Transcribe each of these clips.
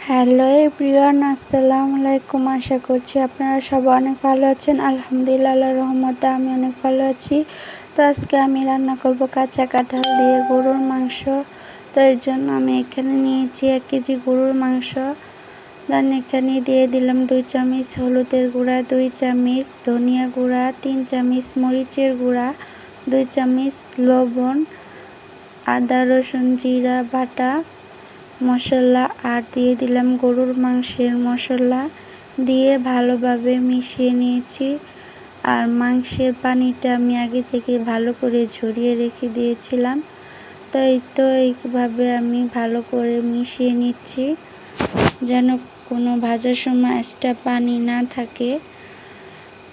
Hello everyone, আসসালামু আলাইকুম। আশা করছি আপনারা সবাই অনেক ভালো আছেন। আলহামদুলিল্লাহ, আল্লাহর রহমতে আমি অনেক ভালো আছি। তো আজকে আমি রান্না করব কাঁচা কাঁঠাল দিয়ে গরুর মাংস। তো এর জন্য আমি এখানে নিয়েছি 1 কেজি গরুর মাংস। দেন এখানে দিয়ে দিলাম 2 চামচ হলুদের গুঁড়া, 2 চামচ ধনিয়া গুঁড়া, 3 চামচ মরিচের গুঁড়া, 2 চামচ লবণ, আদা রসুন জিরা বাটা মশলা, আর দিয়ে দিলাম গরুর মাংসের মশলা দিয়ে ভালোভাবে মিশিয়ে নিয়েছি। আর মাংসের পানিটা আমি আগে থেকে ভালো করে ঝরিয়ে রেখে দিয়েছিলাম। তো এইভাবে আমি ভালো করে মিশিয়ে নিচ্ছি যেন কোনো ভাজার সময় এক্সট্রা পানি না থাকে।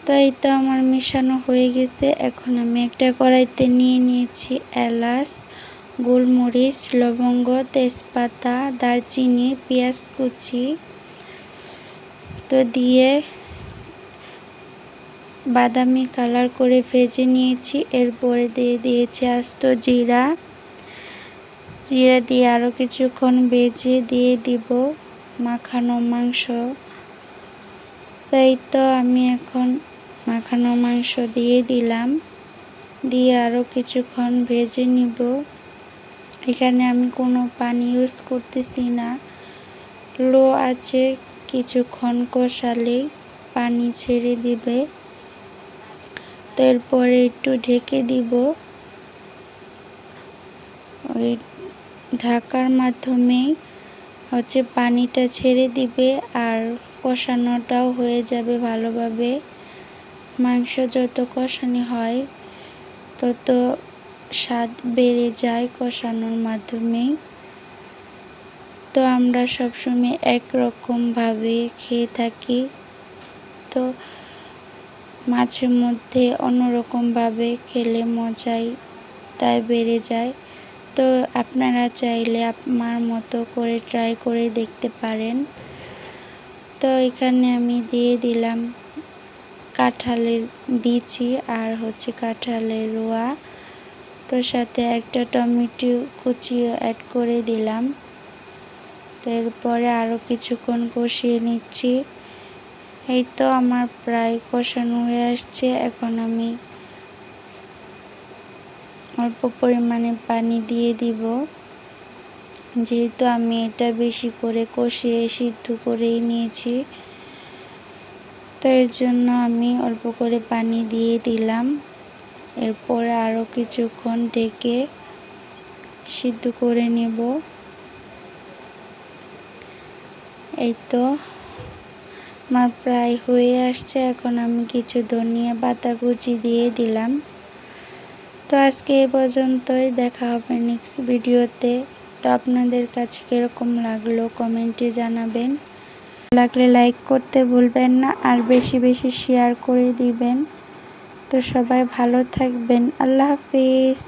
তো এই তো আমার মিশানো হয়ে গেছে। এখন আমি একটা কড়াইতে নিয়ে নিয়েছি এলাচ, গোলমরিচ, লবঙ্গ, তেজপাতা, দারচিনি, পেঁয়াজ কুচি তো দিয়ে বাদামি কালার করে ভেজে নিয়েছি। এরপরে দিয়ে দিয়েছি আস্ত জিরা দিয়ে আরও কিছুক্ষণ ভেজে দিয়ে দিব মাখানো মাংস। তাই তো আমি এখন মাখানো মাংস দিয়ে দিলাম, দিয়ে আরও কিছুক্ষণ ভেজে নিব। এখানে আমি কোনো পানি ইউজ করতেছি না। লো আছে কিছুক্ষণ কষালেই পানি ছেড়ে দিবে। তো এরপরে একটু ঢেকে দিব। ওই ঢাকার মাধ্যমে পানিটা ছেড়ে দিবে আর কষানোটাও হয়ে যাবে ভালোভাবে। মাংস যত কষানো হয় তত স্বাদ বেড়ে যায় কষানোর মাধ্যমে। তো আমরা সবসময় একরকমভাবে খেয়ে থাকি, তো মাঝে মধ্যে অন্যরকমভাবে খেলে মজাই তাই বেড়ে যায়। তো আপনারা চাইলে আমার মতো করে ট্রাই করে দেখতে পারেন। তো এখানে আমি দিয়ে দিলাম কাঁঠালের বিচি আর কাঁঠালের রোয়া, তো সাথে একটা টমেটো কুচিও অ্যাড করে দিলাম। তো এরপরে আরও কিছুক্ষণ কষিয়ে নিচ্ছি। এই তো আমার প্রায় কষানো হয়ে আসছে। এখন আমি অল্প পরিমাণে পানি দিয়ে দিব, যেহেতু আমি এটা বেশি করে কষিয়ে সিদ্ধ করেই নিয়েছি। তো এর জন্য আমি অল্প করে পানি দিয়ে দিলাম। এরপরে আরও কিছুক্ষণ ঢেকে সিদ্ধ করে নেব। এই তো আমার প্রায় হয়ে আসছে। এখন আমি কিছু ধনিয়া পাতা কুচি দিয়ে দিলাম। তো আজকে এই পর্যন্তই, দেখা হবে নেক্সট ভিডিওতে। তো আপনাদের কাছে কীরকম লাগলো কমেন্টে জানাবেন। লাগলে লাইক করতে ভুলবেন না, আর বেশি বেশি শেয়ার করে দিবেন। তো সবাই ভালো থাকবেন। আল্লাহ হাফিজ।